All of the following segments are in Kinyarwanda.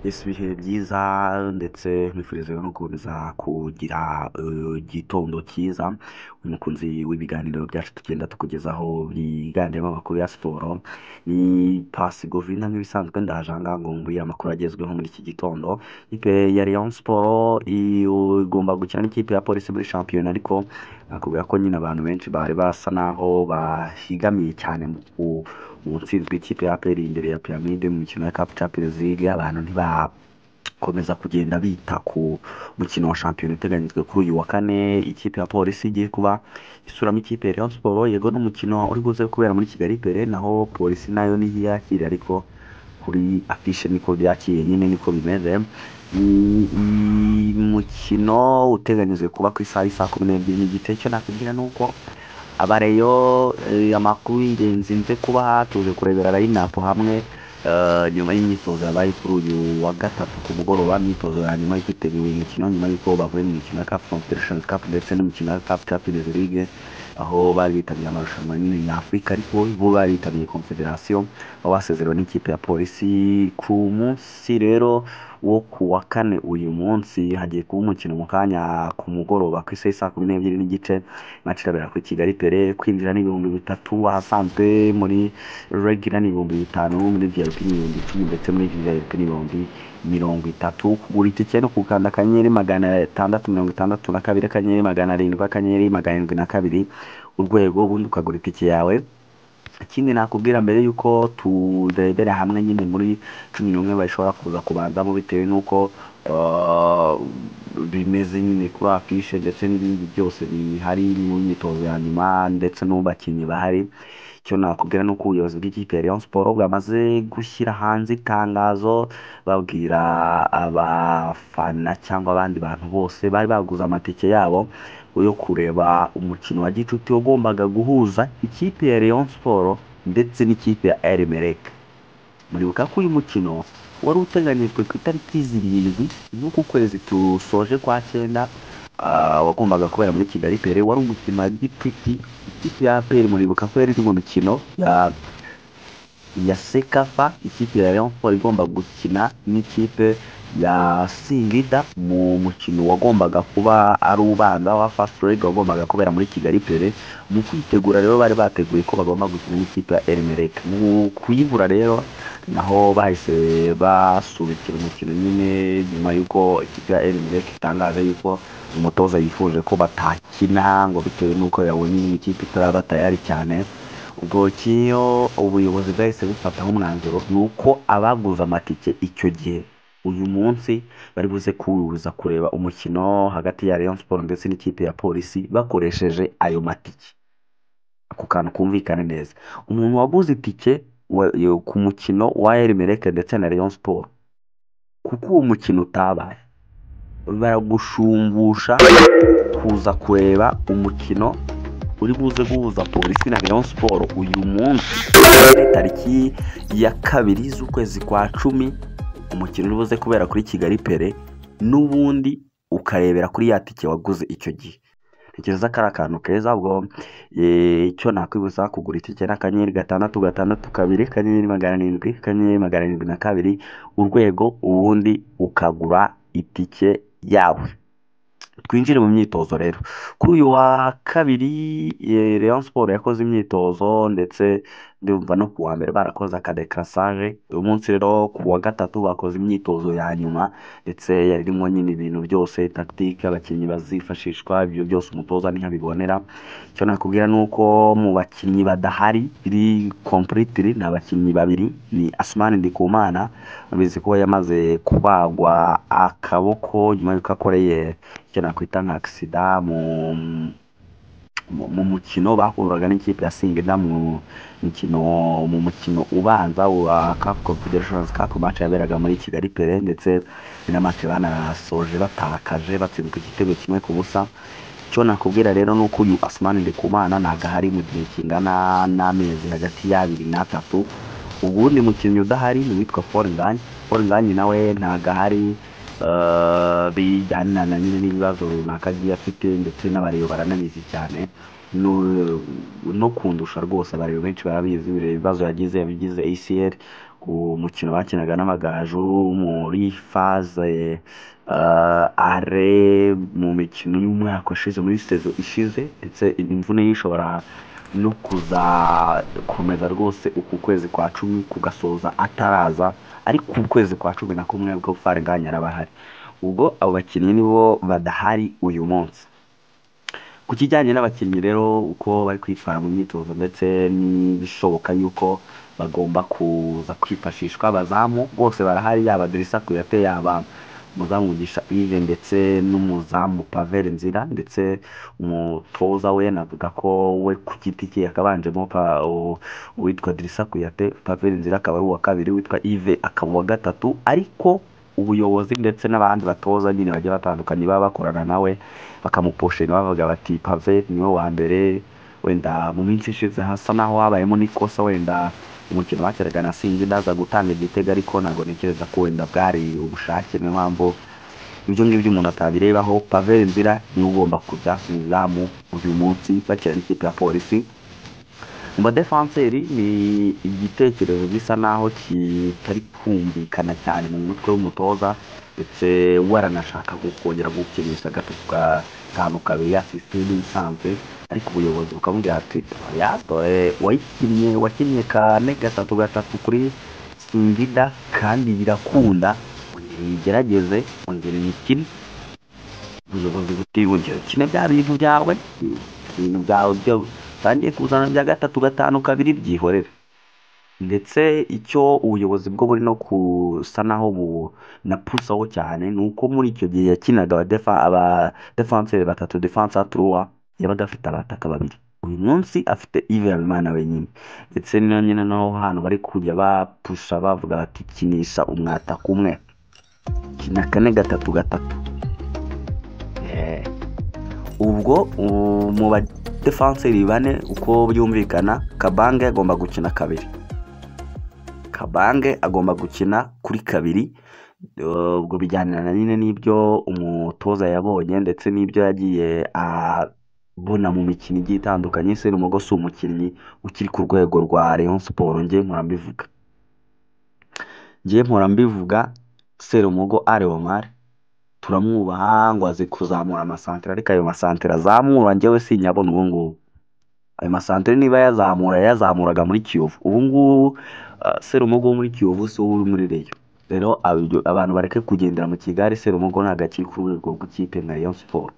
ibihe byiza ndetse nkwifuriza no gukomeza kugira igitondo cyiza. Umukunzi w'ibiganiro byacu tugenda tukugezaho byiganjemo amakuru ya siporo. Ni Pasi Govina nk'ibisanzwe ndaje aha ngaha ngo mbwire amakuru agezweho muri iki gitondo. Ikipe ya Rayon Sport igomba gukina n'ikipe ya Polisi muri shampiyona, ariko nakubwira ko nyine abantu benshi bari basa naho bahigamiye cyane mu ntsinzwi y'ikipe ya APR imbere ya Pyramide mu mikino ya CAF Champions League. Abantu ntibakomeza kugenda bita ku mukino wa shampiyona uteganyijwe kuri uyu wa kane. Ikipe ya Polisi igiye kuba isuramo ikipe ya Rayon Sport. Yego n'umukino uri buze kubera muri Kigali imbere, naho Polisi nayo ntiyakira, ariko kuri afishe niko byakiriye, nyine niko bimeze. Ni umukino uteganyijwe kuba ku isaha saa 12 n'igice. Icyo nakubwira ni uko abareyo amakuru y'ingenzi nze kuba tuje kurebera line-up hamwe nyuma y'imyitozo yabaye kuri uyu wa gatatu ku mugoroba. Imyitozo ya nyuma yitabiriwe imikino nyuma y'uko bavuye mu mikino ya CAF Confederation Cup ndetse n'imikino ya CAF Champions League, aho bari bitabiriye amarushanwa nyine ya Afurika, ariko bo bari bitabiriye Confederation, aho basezerewe n'ikipe ya Polisi. Ku munsi rero wo ku wa kane uyu munsi hagiye kuba umukino mu kanya ku mugoroba ku isaha saa 12 n'igice. Match irabera kuri Kigali Pele. Kwinjira ni 3,000, ahasanzwe muri regular ni 5,000, muri VIP ni 10,000 ndetse muri VIP ni 30,000. Kugura itike no kukanda akanyenyeri 662 akanyenyeri 700 akanyenyeri 702 urwego, ubundi ukagura itike yawe. Ikindi nakubwira mbere yuko turebera hamwe nyine muri 11 bashobora kuza kubanzamo bitewe n'uko bimeze nyine kuri afishe ndetse n'ibindi byose bihari mu myitozo ya nyuma ndetse n'ubakinnyi bahari. Icyo nakubwira ni uko ubuyobozi bw'ikipe ya Rayon Sport bwamaze gushyira hanze itangazo babwira abafana cyangwa abandi bantu bose bari baguze amatike yabo yo kureba umukino wa gicuti wagombaga guhuza ikipe ya Rayon Sport ndetse n'ikipe ya El Merreikh. Muribuka ko uyu mukino wari uteganyijwe ku itariki 7 z'uku kwezi tusoje kwa 9, wagombaga kubera muri Kigali Pele. Wari umukino wa gicuti. Ikipe ya APR muribuka ko yari mu mikino ya Sekafa. Ikipe ya Rayon Sport igomba gukina n'ikipe ya Singida mu mukino wagombaga kuba ari ubanza wa first leg wagombaga kubera muri Kigali Pele. Mu kwitegura rero bari bateguye ko bagomba gukina n'ikipe ya El Merreikh. Mu kuyibura rero naho bahise basubikira umukino nyine nyuma y'uko ikipe ya El Merreikh itangaje yuko umutoza yifuje ko batakina ngo bitewe n'uko yabonye ikipe itaraba tayari cyane. Ubwo kiyo ubuyobozi bwahise bufataho umwanzuro nuko abaguze amatike icyo gihe uyu munsi bari buze kuza kureba umukino hagati ya Rayon Sport ndetse n'ikipe ya Polisi bakoresheje ayo matike. Ako kantu kumvikane neza, umuntu waguze itike ku mukino wa El Merreikh ndetse na Rayon Sport, kuko uwo mukino utabaye, baragushumbusha kuza kureba umukino uri buze guhuza Polisi na Rayon Sport uyu munsi tariki ya 2 z'ukwezi kwa 10. Umukino uri buze kubera kuri Kigali Pele, n'ubundi ukarebera kuri ya tike waguze icyo gihe. Ntekereza ko ari akantu keza. Ubwo icyo nakwibuza kugura itike n'akanyenyeri 662 akanyenyeri 700 akanyenyeri 702 urwego, ubundi ukagura itike yawe. Twinjire mu myitozo rero. Kuri uyu wa kabiri Rayon Sport yakoze imyitozo ndetse ndumva no ku wa mbere barakoze akadecrassage. Uyu munsi rero ku wa gatatu bakoze imyitozo ya nyuma ndetse yarimo nyine ibintu byose tactique abakinnyi bazifashishwa, ibyo byose umutoza niho abibonera. Icyo nakubwira ni uko mu bakinnyi badahari biri completely ni abakinnyi babiri, ni Asmani Ndikumana bizi ko yamaze kubagwa akaboko nyuma y'uko akoreye icyo nakwita nka accident mu mukino bahuraga n'ikipe ya Singida mu mukino ubanza wa CAF Confederation Cup. Match yaberaga muri Kigali Pele ndetse na match banasoje batakaje batsinzwe igitego 1-0. Icyo nakubwira rero ni uko uyu Asmani Ndikumana nagahari mu gihe kingana n'amezi hagati ya 2 na 3. Ubundi mukinnyi udahari ni witwa Paul Nganyi nawe nagahari bijyana n'ibibazo runaka agiye afite, ndetse n'abareba barananizi cyane no kundusha rwose. Abareba benshi barabizi ibibazo yagize ACL. ku mukino bakinaga n'Amagaju muri faze are mu mikino y'umwaka ushize muri sezo ishize, ndetse imvune ye ishobora no kuzakomeza rwose uku kwezi kwa cumi kugasoza ataraza, ariko ukwezi kwa cumi na kumwe bwo Faranganya araba ahari. Ubwo abo bakinnyi nibo badahari uyu munsi. Ku kijyanye n'abakinnyi rero uko bari kwitwara mu myitozo ndetse n'ibishoboka yuko bagomba kuza kwifashishwa, abazamu bose barahari, yaba Drissa Kuyate, yaba umuzamu Mugisha Yves ndetse n'umuzamu Pavel Nzira, ndetse umutoza we navuga ko we ku giti cye yakabanjemo uwitwa Drissa Kuyate, Pavel Nzira akaba ari uwa kabiri, witwa Yves akaba uwa gatatu, ariko ubuyobozi ndetse n'abandi batoza nyine bagiye batandukanye baba bakorana nawe bakamuposhera bavuga bati Pavel niwe wa mbere. Wenda mu minsi ishize hasa naho habayemo n'ikosa, wenda umukino bakinaga na Sinzi ndaza gutanga igitego, ariko ntabwo ntekereza ko wenda bwari ubushake, niyo mpamvu ibyo ngibyo umuntu atabirebaho. Pavel Nzira niwe ugomba kujya mu izamu uyu munsi bakina n'ikipe ya Polisi. Mu badefanseri ni igitekerezo bisa naho kitari kumvikana cyane mu mutwe w'umutoza, ndetse waranashaka kongera gukinisha gatanu kabiri ya sisiteme isanzwe, ariko ubuyobozi bukamubwira ati wakinnye kane gatatu kuri Singida kandi birakunda, ugerageze ongera imikino. Ubuyobozi butibugira ukine bya bintu byawe, ibintu byawe byo utangiye kuzana bya gatanu kabiri byihorere. Ndetse icyo ubuyobozi bwo buri no kusa naho bunapusaho cyane ni uko muri icyo gihe yakinaga abadefanseri batatu, defensa turuwa, yabaga afite abataka babiri. Uyu munsi afite Yves Habimana wenyine, ndetse na nyine naho hano bari kujya bapusha bavuga bati kinisha umwataka umwe, kina kane gatatu. Ubwo mu badefanseri bane uko byumvikana, Kabange agomba gukina kabiri, Kabange agomba gukina kuri kabiri. Ubwo bijyanirana nyine n'ibyo umutoza yabonye ndetse n'ibyo yagiye abona mu mikino igiye itandukanye. Serumogo si umukinnyi ukiri ku rwego rwa Rayon Sport, njye mpora mbivuga. Serumogo Omar turamwubaha ngo azi kuzamura amasantere, ariko ayo masantere azamura njyewe sinyabona ubu ngubu. Ayo masantere niba yazamuraga muri Kiyovu, ubu ngubu Serumogo wo muri Kiyovu si wowe uri muri Rayon. Rero abantu bareke kugendera mu kigare. Serumogo ntabwo akiri ku rwego rw'ikipe nka Rayon Sport.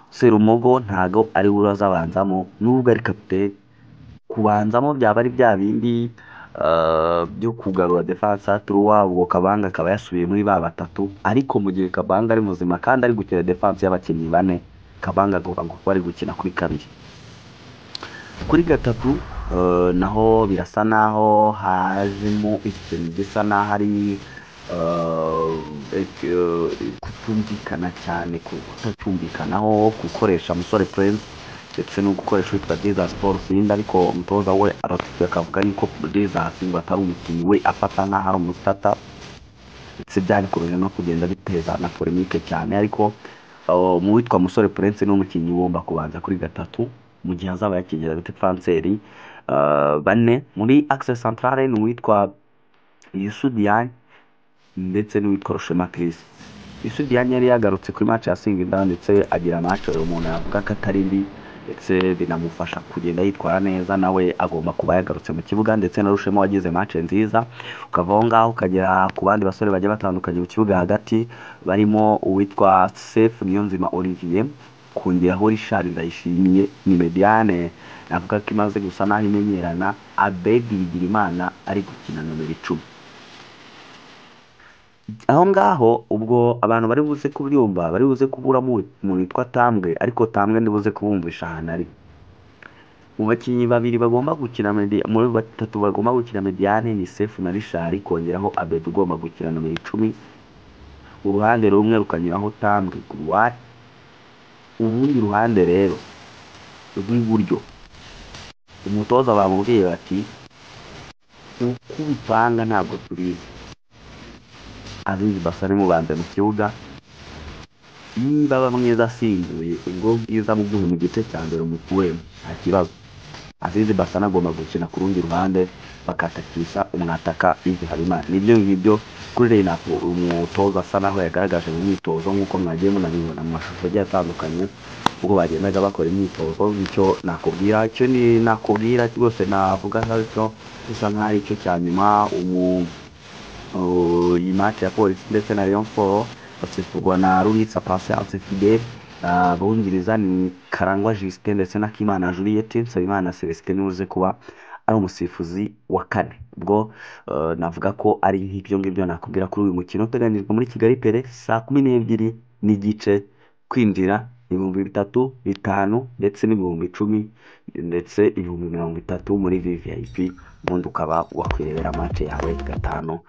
Serumogo ntabwo ari we urazabanzamo, nubwo ari kapiteni. Kubanzamo byaba ari bya bindi byo kugarura defense turuwa, ubwo Kabanga akaba yasubiye muri ba batatu, ariko mu gihe Kabanga ari muzima kandi ari gukina defense y'abakinnyi bane, Kabanga agomba kuba ari gukina kuri kabiri. Kuri gatatu naho birasa naho hajemo ikintu gisa naho ari kutumvikana cyane, kutacyumvikanaho, gukoresha Musore Prince ndetse no gukoresha witwa Diza Sports yindi, ariko umutoza we aratuka akavuga yuko Diza ngo atari umukinnyi we afata nk'aho ari umusitata, ndetse byarikomeje no kugenda biteza na polemike cyane. Ariko mu witwa Musore Prince ni umukinnyi ugomba kubanza kuri gatatu mu gihe azaba yakinira defenseri bane. Muri axe centrale ni uwitwa Youssou Diagne ndetse n'uwitwa Rushema Chris. Youssou Diagne yari yagarutse kuri match ya Singida, ndetse agira match umuntu yavuga ko atari mbi, ndetse binamufasha kugenda yitwara neza. Nawe agomba kuba yagarutse mu kibuga, ndetse na Rushema wagize match nziza. Ukava aho ngaho ukagera ku bandi basore bagiye batandukanye mu kibuga hagati, barimo uwitwa Sefu Niyonzima Olivier, kongeraho Richard Ndayishimiye. Ni mediane navuga ko imaze gusa naho imenyerana. Abedi Bigirimana ari gukina nomero 10. Aho ngaho ubwo abantu bari buze kubyumva, bari buze kuburamo umuntu witwa Tambwe, ariko Tambwe ndibuze kubumvisha ahantu ari. Mu bakinnyi babiri bagomba gukina muri batatu bagomba gukina mediane ni Sefu na Richard, kongeraho Abedi ugomba gukina nomero 10. Uruhande rumwe rukanyuraho Tambwe kuruwari, ubundi ruhande rero rw'iburyo umutoza bamubwiye bati uko ubipanga ntabwo tubizi. Azizi Basari mubanze mu kibuga, niba aba mwiza asimbuye ubwo bwiza mu gice cya mbere umukuremo nta kibazo, Azizi Basana agomba gukina ku rundi ruhande bakatakisha umwataka Yves Habimana. Nibyo ngibyo kuri Reinapo umutoza asa naho yagaragaje mu myitozo nk'uko mwagiye munabibona mu mashusho agiye atandukanye ubwo bagendaga bakora imyitozo. Icyo nakubwira rwose navuga cyo bisa nk'aho ari cyo cya nyuma. Iyi match ya Polisi ndetse na Rayon Sports batsifurwa na Ruhitsa Patience Fidèle. Abungiriza ni Karangwa Justin ndetse na Kimana Juliette. Nsabimana Celestin uze kuba ari umusifuzi wa kane. Ubwo navuga ko ari nk'ibyo ngibyo nakubwira kuri uyu mukino uteganyijwe muri Kigali Pele saa 12 n'igice, kwinjira 3,000, 5,000 ndetse n'ibihumbi 10 ndetse ibihumbi 30 muri VVIP, ubundi ukaba wakwirebera match yawe gatanu